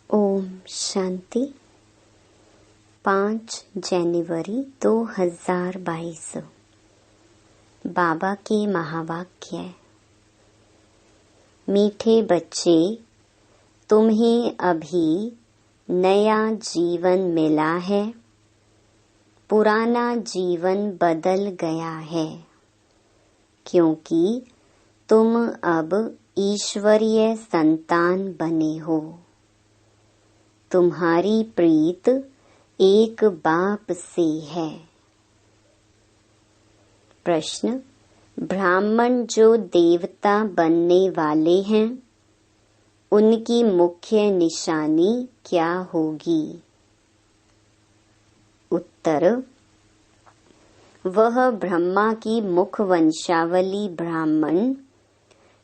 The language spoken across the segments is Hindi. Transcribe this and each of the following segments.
ओम शांति। 5 जनवरी 2022। बाबा के महावाक्य। मीठे बच्चे, तुम्हें अभी नया जीवन मिला है। पुराना जीवन बदल गया है, क्योंकि तुम अब ईश्वरीय संतान बने हो। तुम्हारी प्रीत एक बाप से है। प्रश्न: ब्राह्मण जो देवता बनने वाले हैं, उनकी मुख्य निशानी क्या होगी? उत्तर: वह ब्रह्मा की मुख वंशावली ब्राह्मण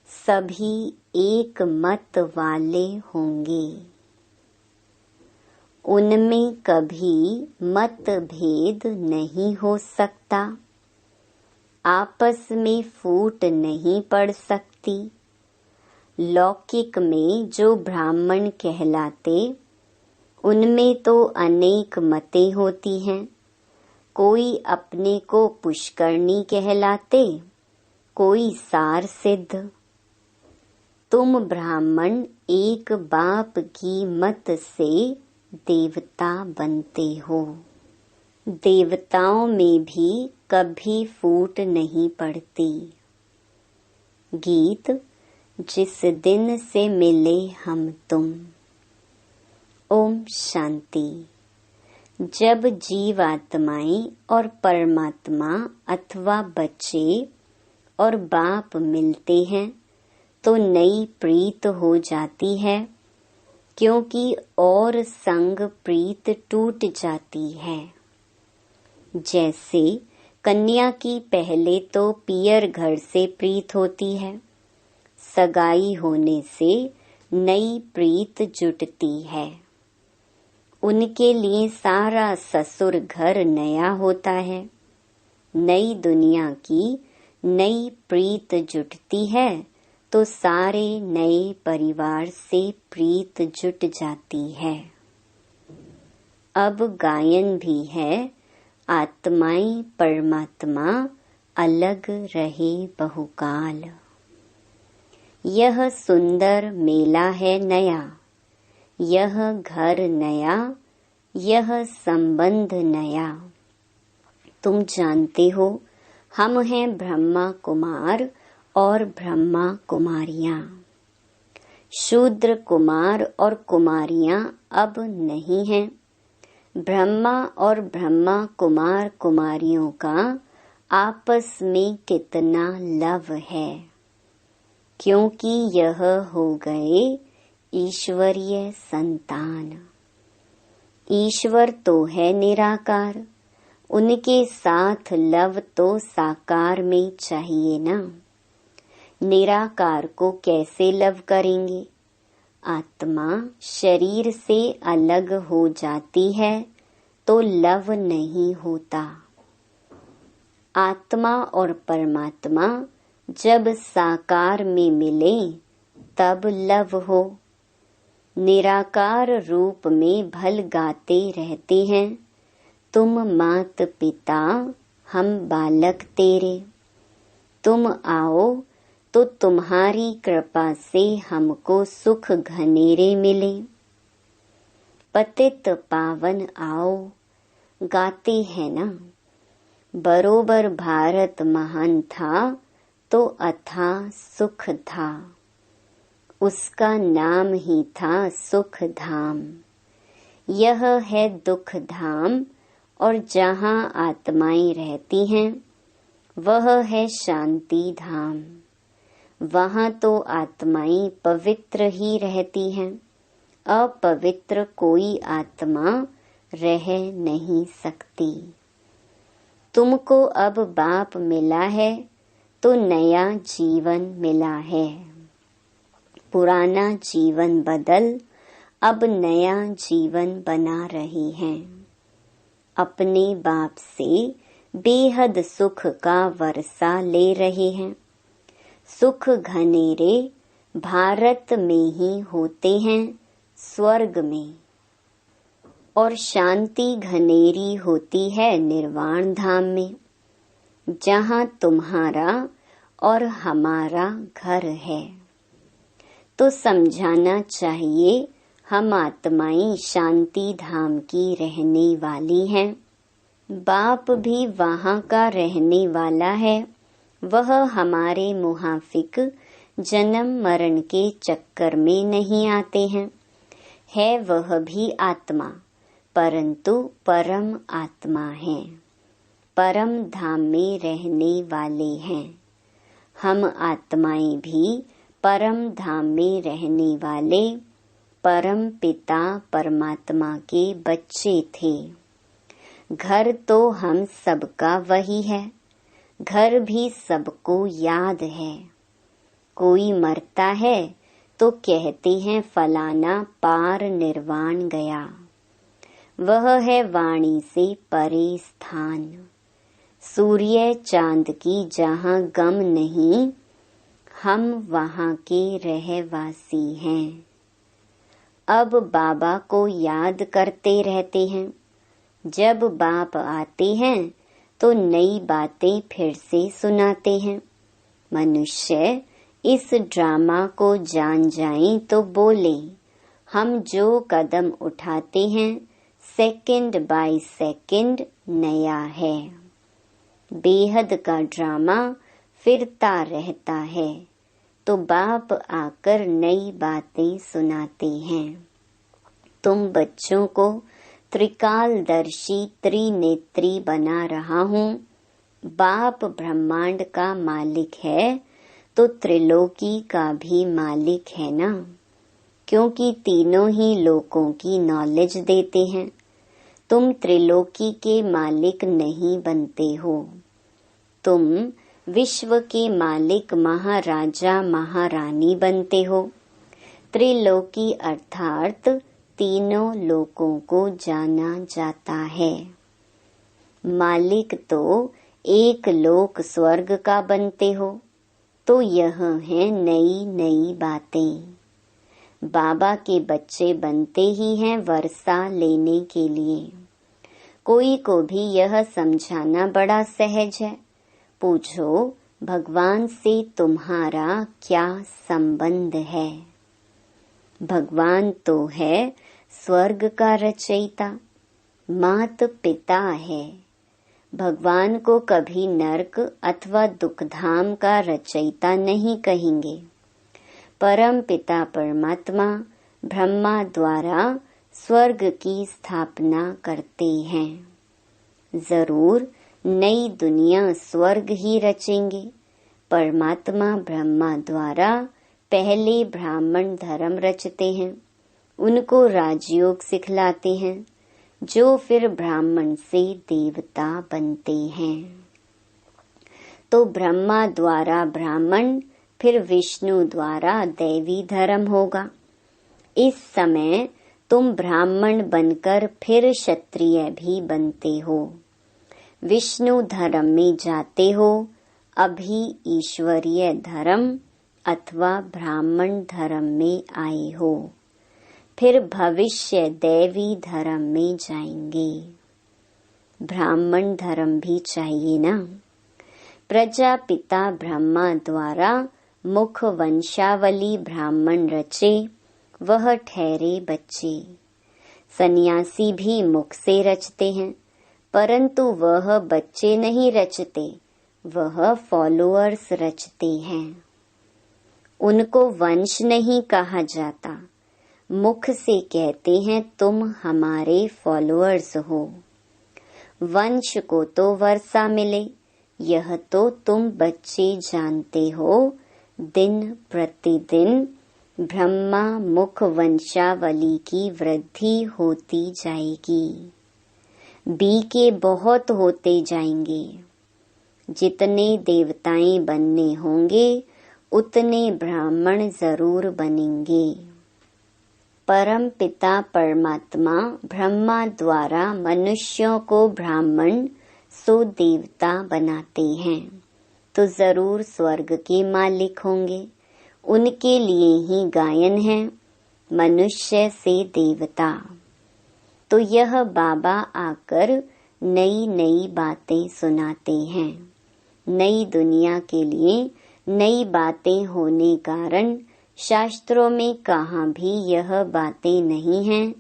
सभी एक मत वाले होंगे। उनमें कभी मतभेद नहीं हो सकता, आपस में फूट नहीं पड़ सकती। लौकिक में जो ब्राह्मण कहलाते, उनमें तो अनेक मतें होती हैं। कोई अपने को पुष्करणी कहलाते, कोई सार सिद्ध। तुम ब्राह्मण एक बाप की मत से देवता बनते हो। देवताओं में भी कभी फूट नहीं पड़ती। गीत: जिस दिन से मिले हम तुम। ओम शांति। जब जीवात्माएं और परमात्मा अथवा बच्चे और बाप मिलते हैं, तो नई प्रीत हो जाती है, क्योंकि और संग प्रीत टूट जाती है। जैसे कन्या की पहले तो पियर घर से प्रीत होती है, सगाई होने से नई प्रीत जुटती है। उनके लिए सारा ससुर घर नया होता है। नई दुनिया की नई प्रीत जुटती है, तो सारे नए परिवार से प्रीत जुट जाती है। अब गायन भी है, आत्माएं परमात्मा अलग रहे बहुकाल। यह सुंदर मेला है नया, यह घर नया, यह संबंध नया। तुम जानते हो, हम हैं ब्रह्मा कुमार और ब्रह्मा कुमारियां। शूद्र कुमार और कुमारियां अब नहीं हैं। ब्रह्मा और ब्रह्मा कुमार कुमारियों का आपस में कितना लव है, क्योंकि यह हो गए ईश्वरीय संतान। ईश्वर तो है निराकार, उनके साथ लव तो साकार में चाहिए ना। निराकार को कैसे लव करेंगे? आत्मा शरीर से अलग हो जाती है तो लव नहीं होता। आत्मा और परमात्मा जब साकार में मिले तब लव हो। निराकार रूप में भल गाते रहते हैं, तुम मात पिता हम बालक तेरे। तुम आओ तो तुम्हारी कृपा से हमको सुख घनेरे मिले। पतित पावन आओ, गाते हैं ना। बरोबर भारत महान था तो अथाह सुख था, उसका नाम ही था सुख धाम। यह है दुख धाम, और जहाँ आत्माएं रहती हैं वह है शांति धाम। वहाँ तो आत्माएं पवित्र ही रहती हैं, अपवित्र कोई आत्मा रह नहीं सकती। तुमको अब बाप मिला है तो नया जीवन मिला है। पुराना जीवन बदल अब नया जीवन बना रहे हैं। अपने बाप से बेहद सुख का वर्षा ले रहे हैं। सुख घनेरे भारत में ही होते हैं स्वर्ग में, और शांति घनेरी होती है निर्वाण धाम में, जहाँ तुम्हारा और हमारा घर है। तो समझाना चाहिए हम आत्माएं शांति धाम की रहने वाली हैं। बाप भी वहाँ का रहने वाला है। वह हमारे मुहाफिक जन्म मरण के चक्कर में नहीं आते हैं। है वह भी आत्मा, परंतु परम आत्मा है, परम धाम में रहने वाले हैं। हम आत्माएं भी परम धाम में रहने वाले परम पिता परमात्मा के बच्चे थे। घर तो हम सबका वही है, घर भी सबको याद है। कोई मरता है तो कहते हैं फलाना पार निर्वाण गया। वह है वाणी से परे स्थान, सूर्य चांद की जहाँ गम नहीं, हम वहाँ के रहवासी हैं। अब बाबा को याद करते रहते हैं। जब बाप आते हैं तो नई बातें फिर से सुनाते हैं। मनुष्य इस ड्रामा को जान जाएं तो बोले, हम जो कदम उठाते हैं सेकंड बाय सेकंड नया है। बेहद का ड्रामा फिरता रहता है, तो बाप आकर नई बातें सुनाते हैं। तुम बच्चों को त्रिकालदर्शी त्रिनेत्री बना रहा हूँ। बाप ब्रह्मांड का मालिक है तो त्रिलोकी का भी मालिक है ना, क्योंकि तीनों ही लोकों की नॉलेज देते हैं। तुम त्रिलोकी के मालिक नहीं बनते हो, तुम विश्व के मालिक महाराजा महारानी बनते हो। त्रिलोकी अर्थात तीनों लोकों को जाना जाता है। मालिक तो एक लोक स्वर्ग का बनते हो। तो यह है नई नई बातें। बाबा के बच्चे बनते ही हैं वर्षा लेने के लिए। कोई को भी यह समझाना बड़ा सहज है। पूछो भगवान से तुम्हारा क्या संबंध है? भगवान तो है स्वर्ग का रचयिता, मात पिता है। भगवान को कभी नरक अथवा दुखधाम का रचयिता नहीं कहेंगे। परम पिता परमात्मा ब्रह्मा द्वारा स्वर्ग की स्थापना करते हैं। जरूर नई दुनिया स्वर्ग ही रचेंगे। परमात्मा ब्रह्मा द्वारा पहले ब्राह्मण धर्म रचते हैं, उनको राजयोग सिखलाते हैं, जो फिर ब्राह्मण से देवता बनते हैं। तो ब्रह्मा द्वारा ब्राह्मण, फिर विष्णु द्वारा दैवी धर्म होगा। इस समय तुम ब्राह्मण बनकर फिर क्षत्रिय भी बनते हो। विष्णु धर्म में जाते हो, अभी ईश्वरीय धर्म अथवा ब्राह्मण धर्म में आए हो, फिर भविष्य दैवी धर्म में जाएंगे। ब्राह्मण धर्म भी चाहिए ना। प्रजापिता ब्रह्मा द्वारा मुख वंशावली ब्राह्मण रचे, वह ठहरे बच्चे। सन्यासी भी मुख से रचते हैं, परंतु वह बच्चे नहीं रचते, वह फॉलोअर्स रचते हैं। उनको वंश नहीं कहा जाता, मुख से कहते हैं तुम हमारे फॉलोअर्स हो। वंश को तो वर्षा मिले, यह तो तुम बच्चे जानते हो। दिन प्रतिदिन ब्रह्मा मुख वंशावली की वृद्धि होती जाएगी। बी के बहुत होते जाएंगे। जितने देवताएं बनने होंगे उतने ब्राह्मण जरूर बनेंगे। परम पिता परमात्मा ब्रह्मा द्वारा मनुष्यों को ब्राह्मण सो देवता बनाते हैं, तो जरूर स्वर्ग के मालिक होंगे। उनके लिए ही गायन है, मनुष्य से देवता। तो यह बाबा आकर नई नई बातें सुनाते हैं। नई दुनिया के लिए नई बातें होने कारण शास्त्रों में कहाँ भी यह बातें नहीं हैं,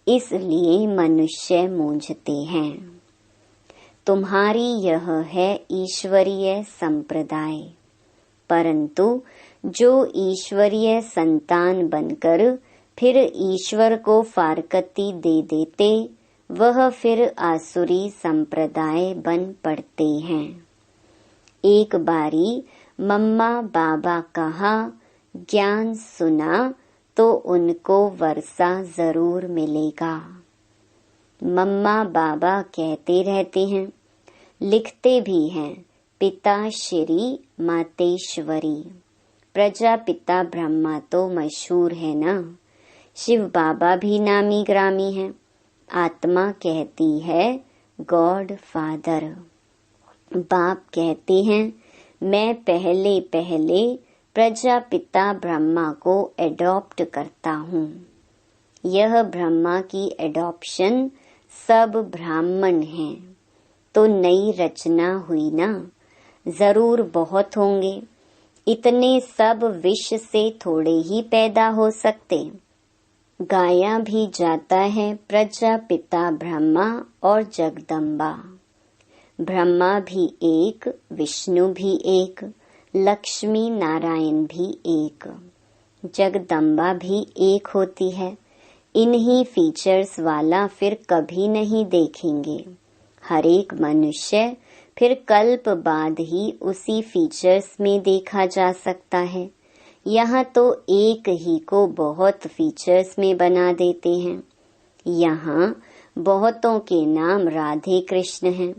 इसलिए मनुष्य मूंझते हैं। तुम्हारी यह है ईश्वरीय संप्रदाय, परंतु जो ईश्वरीय संतान बनकर फिर ईश्वर को फारकती दे देते, वह फिर आसुरी संप्रदाय बन पड़ते हैं। एक बारी मम्मा बाबा कहा ज्ञान सुना तो उनको वर्षा जरूर मिलेगा। मम्मा बाबा कहते रहते हैं, लिखते भी हैं, पिता श्री मातेश्वरी। प्रजापिता ब्रह्मा तो मशहूर है ना, शिव बाबा भी नामी ग्रामी हैं। आत्मा कहती है गॉड फादर। बाप कहते हैं मैं पहले पहले प्रजापिता ब्रह्मा को एडॉप्ट करता हूँ। यह ब्रह्मा की एडॉप्शन सब ब्राह्मण हैं, तो नई रचना हुई ना, जरूर बहुत होंगे। इतने सब विष से थोड़े ही पैदा हो सकते। गाया भी जाता है प्रजापिता ब्रह्मा और जगदम्बा। ब्रह्मा भी एक, विष्णु भी एक, लक्ष्मी नारायण भी एक, जगदम्बा भी एक होती है। इन्हीं फीचर्स वाला फिर कभी नहीं देखेंगे। हर एक मनुष्य फिर कल्प बाद ही उसी फीचर्स में देखा जा सकता है। यहाँ तो एक ही को बहुत फीचर्स में बना देते हैं। यहाँ बहुतों के नाम राधे कृष्ण हैं,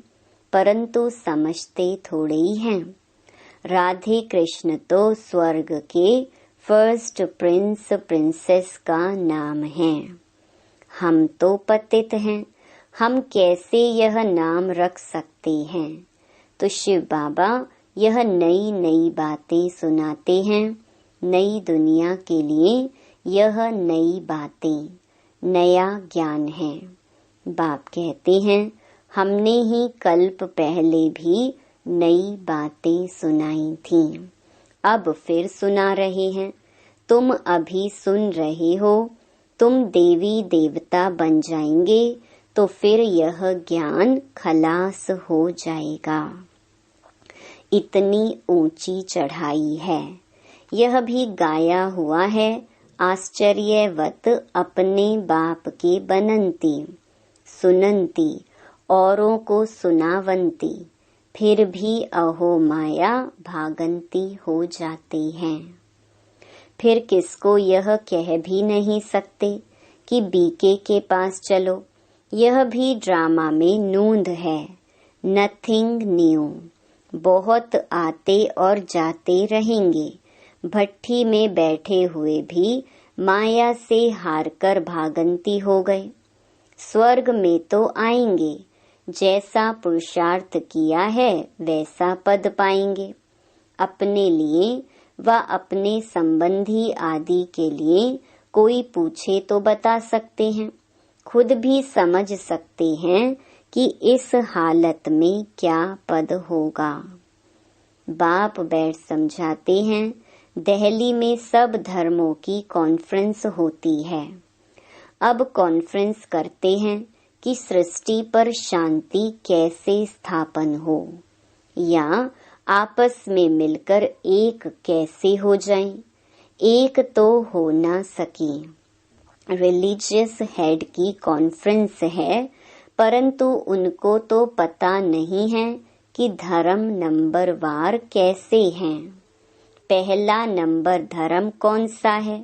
परंतु समझते थोड़े ही हैं। राधे कृष्ण तो स्वर्ग के फर्स्ट प्रिंस प्रिंसेस का नाम है। हम तो पतित हैं, हम कैसे यह नाम रख सकते हैं? तो शिव बाबा यह नई नई बातें सुनाते हैं। नई दुनिया के लिए यह नई बातें, नया ज्ञान है। बाप कहते हैं हमने ही कल्प पहले भी नई बातें सुनाई थीं, अब फिर सुना रहे हैं। तुम अभी सुन रहे हो, तुम देवी देवता बन जाएंगे तो फिर यह ज्ञान खलास हो जाएगा। इतनी ऊंची चढ़ाई है। यह भी गाया हुआ है, आश्चर्यवत अपने बाप के बनंती, सुनंती औरों को सुनावंती, फिर भी अहो माया भागंती हो जाते हैं। फिर किसको यह कह भी नहीं सकते कि बीके के पास चलो। यह भी ड्रामा में नूंद है। Nothing new. बहुत आते और जाते रहेंगे। भट्ठी में बैठे हुए भी माया से हारकर भागंती हो गए। स्वर्ग में तो आएंगे, जैसा पुरुषार्थ किया है वैसा पद पाएंगे। अपने लिए व अपने संबंधी आदि के लिए कोई पूछे तो बता सकते हैं, खुद भी समझ सकते हैं कि इस हालत में क्या पद होगा। बाप बैठ समझाते हैं, दिल्ली में सब धर्मों की कॉन्फ्रेंस होती है। अब कॉन्फ्रेंस करते हैं कि सृष्टि पर शांति कैसे स्थापन हो, या आपस में मिलकर एक कैसे हो जाएं। एक तो हो ना सके। रिलीजियस हेड की कॉन्फ्रेंस है, परंतु उनको तो पता नहीं है कि धर्म नंबर वार कैसे हैं। पहला नंबर धर्म कौन सा है?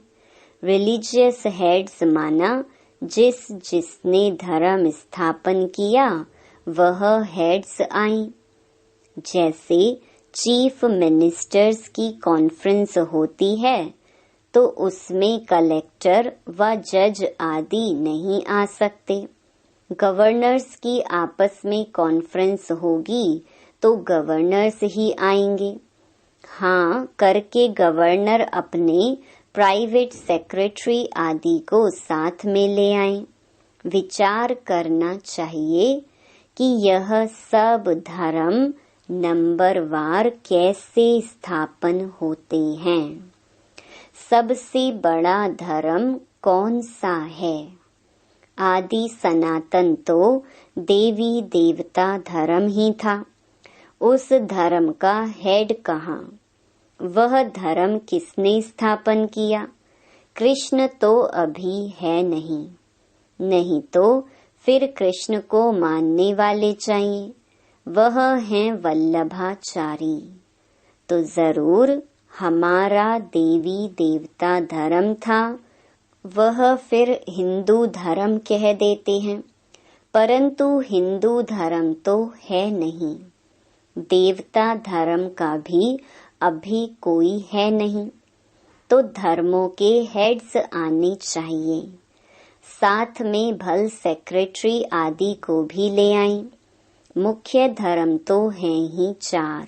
रिलीजियस हेड्स माना जिसने धर्म स्थापन किया वह हेड्स आई। जैसे चीफ मिनिस्टर्स की कॉन्फ्रेंस होती है तो उसमें कलेक्टर व जज आदि नहीं आ सकते। गवर्नर्स की आपस में कॉन्फ्रेंस होगी तो गवर्नर्स ही आएंगे। हाँ करके गवर्नर अपने प्राइवेट सेक्रेटरी आदि को साथ में ले आएं। विचार करना चाहिए कि यह सब धर्म नंबरवार कैसे स्थापन होते हैं। सबसे बड़ा धर्म कौन सा है? आदि सनातन तो देवी देवता धर्म ही था। उस धर्म का हेड कहाँ? वह धर्म किसने स्थापन किया? कृष्ण तो अभी है नहीं। नहीं तो फिर कृष्ण को मानने वाले चाहिए। वह हैं वल्लभाचारी। तो जरूर हमारा देवी देवता धर्म था। वह फिर हिंदू धर्म कह देते हैं, परंतु हिंदू धर्म तो है नहीं। देवता धर्म का भी अभी कोई है नहीं। तो धर्मों के हेड्स आने चाहिए। साथ में भल सेक्रेटरी आदि को भी ले आएं। मुख्य धर्म तो हैं ही 4,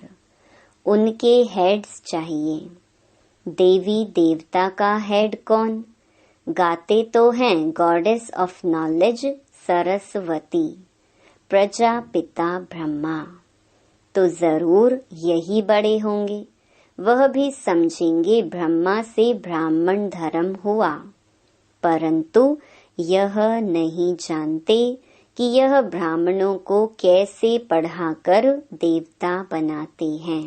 उनके हेड्स चाहिए। देवी देवता का हेड कौन? गाते तो हैं goddess of knowledge Saraswati, Prajapita Brahma. तो जरूर यही बड़े होंगे। वह भी समझेंगे ब्रह्मा से ब्राह्मण धर्म हुआ, परंतु यह नहीं जानते कि यह ब्राह्मणों को कैसे पढ़ाकर देवता बनाते हैं।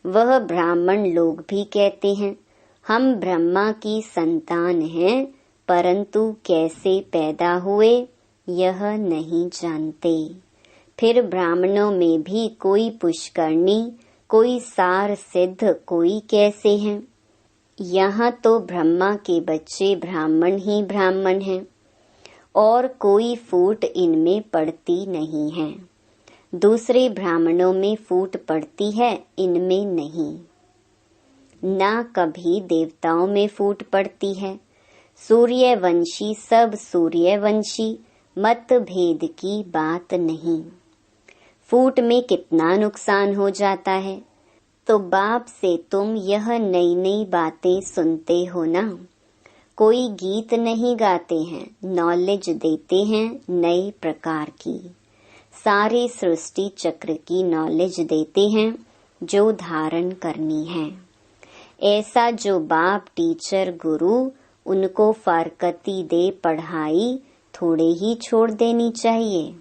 वह ब्राह्मण लोग भी कहते हैं हम ब्रह्मा की संतान हैं, परंतु कैसे पैदा हुए यह नहीं जानते। फिर ब्राह्मणों में भी कोई पुष्करणी, कोई सार सिद्ध, कोई कैसे हैं। यहाँ तो ब्रह्मा के बच्चे ब्राह्मण ही ब्राह्मण हैं और कोई फूट इनमें पड़ती नहीं है। दूसरे ब्राह्मणों में फूट पड़ती है, इनमें नहीं। ना कभी देवताओं में फूट पड़ती है। सूर्यवंशी सब सूर्यवंशी, मतभेद की बात नहीं। फूट में कितना नुकसान हो जाता है। तो बाप से तुम यह नई नई बातें सुनते हो ना। कोई गीत नहीं गाते हैं, नॉलेज देते हैं नए प्रकार की। सारे सृष्टि चक्र की नॉलेज देते हैं जो धारण करनी है। ऐसा जो बाप टीचर गुरु उनको फारकती दे पढ़ाई थोड़े ही छोड़ देनी चाहिए।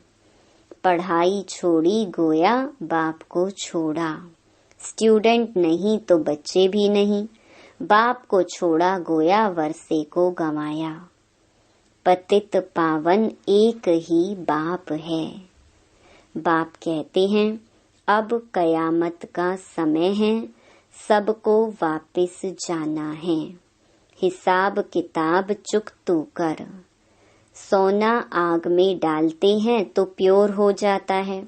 पढ़ाई छोड़ी गोया बाप को छोड़ा। स्टूडेंट नहीं तो बच्चे भी नहीं। बाप को छोड़ा गोया वर्षे को गंवाया। पतित पावन एक ही बाप है। बाप कहते हैं अब कयामत का समय है, सबको वापस जाना है। हिसाब किताब चुकतू कर। सोना आग में डालते हैं तो प्योर हो जाता है।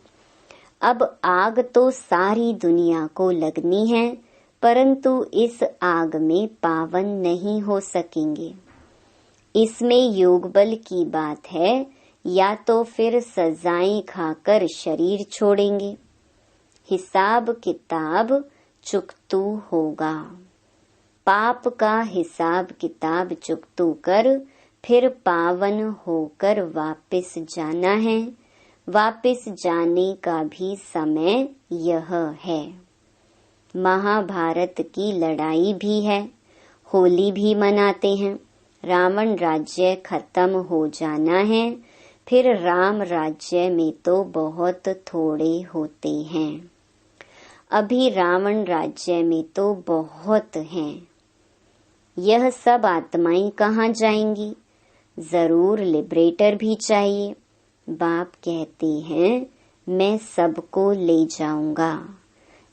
अब आग तो सारी दुनिया को लगनी है, परंतु इस आग में पावन नहीं हो सकेंगे। इसमें योग बल की बात है, या तो फिर सजाएं खाकर शरीर छोड़ेंगे। हिसाब किताब चुकतू होगा। पाप का हिसाब किताब चुकतू कर फिर पावन होकर वापस जाना है। वापस जाने का भी समय यह है। महाभारत की लड़ाई भी है, होली भी मनाते हैं। रावण राज्य खत्म हो जाना है, फिर राम राज्य में तो बहुत थोड़े होते हैं। अभी रावण राज्य में तो बहुत हैं। यह सब आत्माएं कहाँ जाएंगी? जरूर लिबरेटर भी चाहिए। बाप कहते हैं मैं सबको ले जाऊंगा,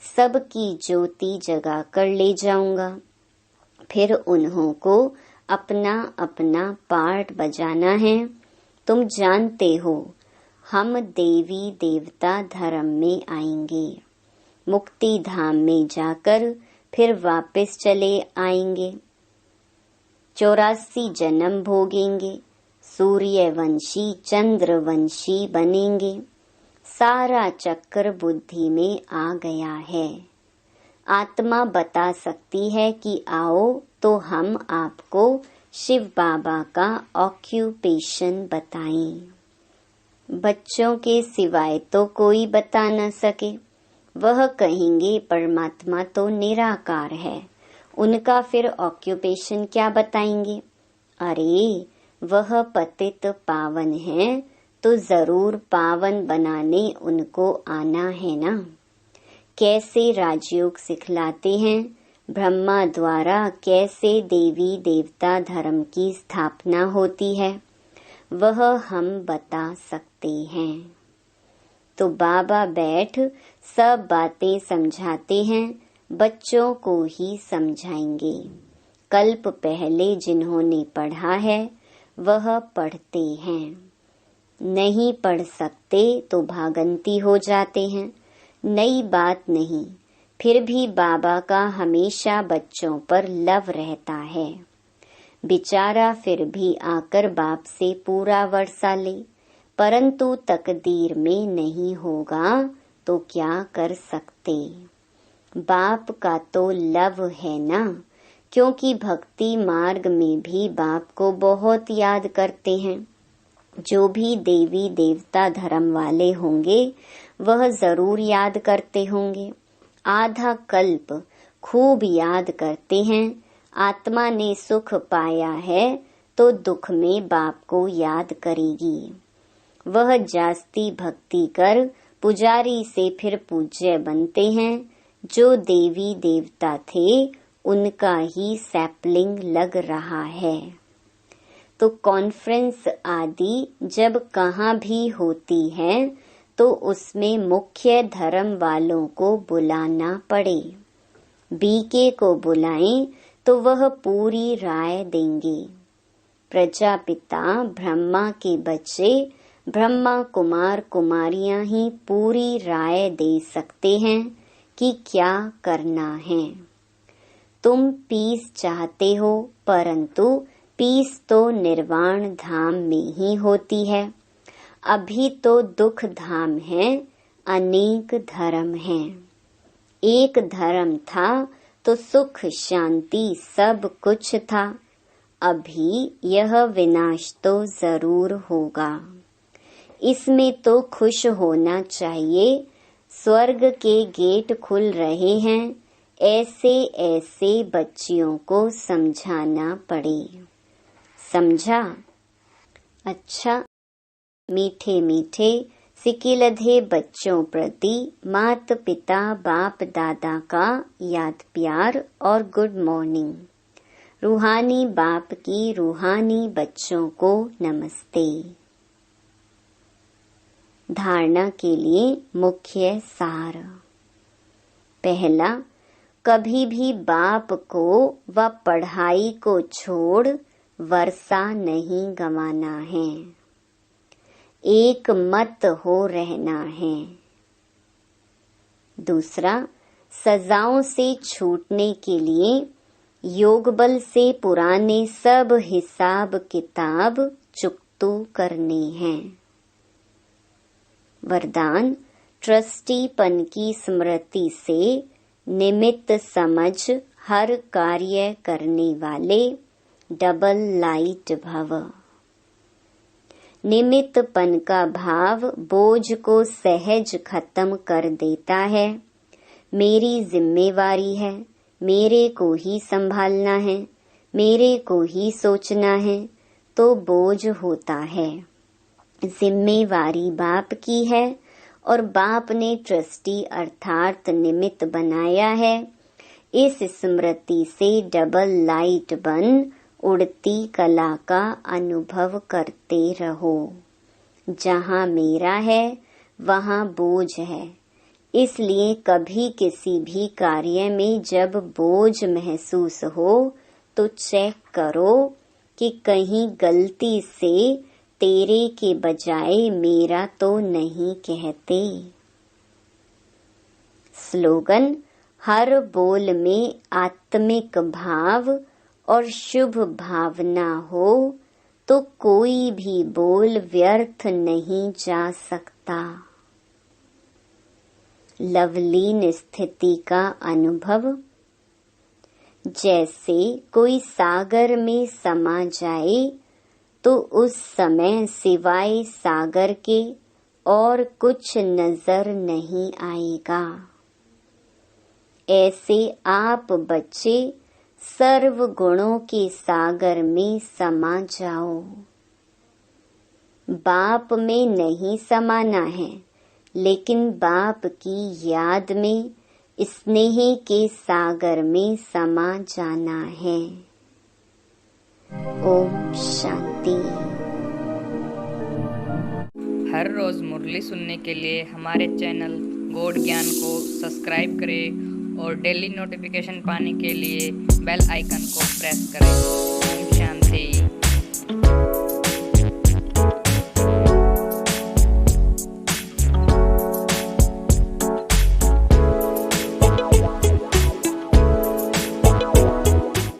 सबकी ज्योति जगाकर ले जाऊंगा। फिर उन्हों को अपना अपना पार्ट बजाना है। तुम जानते हो हम देवी देवता धर्म में आएंगे, मुक्ति धाम में जाकर फिर वापस चले आएंगे। 84 जन्म भोगेंगे, सूर्यवंशी चंद्रवंशी बनेंगे। सारा चक्र बुद्धि में आ गया है। आत्मा बता सकती है कि आओ तो हम आपको शिव बाबा का ऑक्यूपेशन बताएं। बच्चों के सिवाय तो कोई बता न सके। वह कहेंगे परमात्मा तो निराकार है, उनका फिर ऑक्यूपेशन क्या बताएंगे। अरे वह पतित पावन है तो जरूर पावन बनाने उनको आना है ना। कैसे राजयोग सिखलाते हैं, ब्रह्मा द्वारा कैसे देवी देवता धर्म की स्थापना होती है, वह हम बता सकते हैं। तो बाबा बैठ सब बातें समझाते हैं, बच्चों को ही समझाएंगे। कल्प पहले जिन्होंने पढ़ा है वह पढ़ते हैं, नहीं पढ़ सकते तो भागंती हो जाते हैं। नई बात नहीं, फिर भी बाबा का हमेशा बच्चों पर लव रहता है। बेचारा फिर भी आकर बाप से पूरा वर्षा ले, परंतु तकदीर में नहीं होगा तो क्या कर सकते। बाप का तो लव है ना, क्योंकि भक्ति मार्ग में भी बाप को बहुत याद करते हैं। जो भी देवी देवता धर्म वाले होंगे वह जरूर याद करते होंगे। आधा कल्प खूब याद करते हैं। आत्मा ने सुख पाया है तो दुख में बाप को याद करेगी। वह जास्ती भक्ति कर पुजारी से फिर पूज्य बनते हैं। जो देवी देवता थे उनका ही सैपलिंग लग रहा है। तो कॉन्फ्रेंस आदि जब कहाँ भी होती है तो उसमें मुख्य धर्म वालों को बुलाना पड़े। बीके को बुलाएं तो वह पूरी राय देंगे। प्रजापिता ब्रह्मा के बच्चे ब्रह्मा कुमार कुमारियां ही पूरी राय दे सकते हैं कि क्या करना है। तुम पीस चाहते हो, परंतु पीस तो निर्वाण धाम में ही होती है। अभी तो दुख धाम है, अनेक धर्म हैं। एक धर्म था तो सुख शांति सब कुछ था। अभी यह विनाश तो जरूर होगा। इसमें तो खुश होना चाहिए। स्वर्ग के गेट खुल रहे हैं, ऐसे ऐसे बच्चियों को समझाना पड़े। समझा? अच्छा। मीठे मीठे सिकिलधे बच्चों प्रति मात पिता बाप दादा का याद प्यार और गुड मॉर्निंग। रूहानी बाप की रूहानी बच्चों को नमस्ते। धारणा के लिए मुख्य सार। पहला, कभी भी बाप को व पढ़ाई को छोड़ वर्षा नहीं गंवाना है। एक मत हो रहना है। दूसरा, सजाओं से छूटने के लिए योग बल से पुराने सब हिसाब किताब चुकतू करने हैं। वरदान, ट्रस्टीपन की स्मृति से निमित्त समझ हर कार्य करने वाले डबल लाइट भव। निमित्तपन का भाव बोझ को सहज खत्म कर देता है। मेरी जिम्मेवारी है, मेरे को ही संभालना है, मेरे को ही सोचना है, तो बोझ होता है। जिम्मेवारी बाप की है और बाप ने ट्रस्टी अर्थात निमित्त बनाया है। इस स्मृति से डबल लाइट बन उड़ती कला का अनुभव करते रहो। जहाँ मेरा है वहाँ बोझ है। इसलिए कभी किसी भी कार्य में जब बोझ महसूस हो तो चेक करो कि कहीं गलती से तेरे के बजाय मेरा तो नहीं कहते। स्लोगन, हर बोल में आत्मिक भाव और शुभ भावना हो तो कोई भी बोल व्यर्थ नहीं जा सकता। लवलीन स्थिति का अनुभव। जैसे कोई सागर में समा जाए तो उस समय सिवाय सागर के और कुछ नजर नहीं आएगा। ऐसे आप बच्चे सर्व गुणों के सागर में समा जाओ। बाप में नहीं समाना है, लेकिन बाप की याद में स्नेह के सागर में समा जाना है। ओम शांति। हर रोज मुरली सुनने के लिए हमारे चैनल गॉड ज्ञान को सब्सक्राइब करें और डेली नोटिफिकेशन पाने के लिए बेल आइकन को प्रेस करें।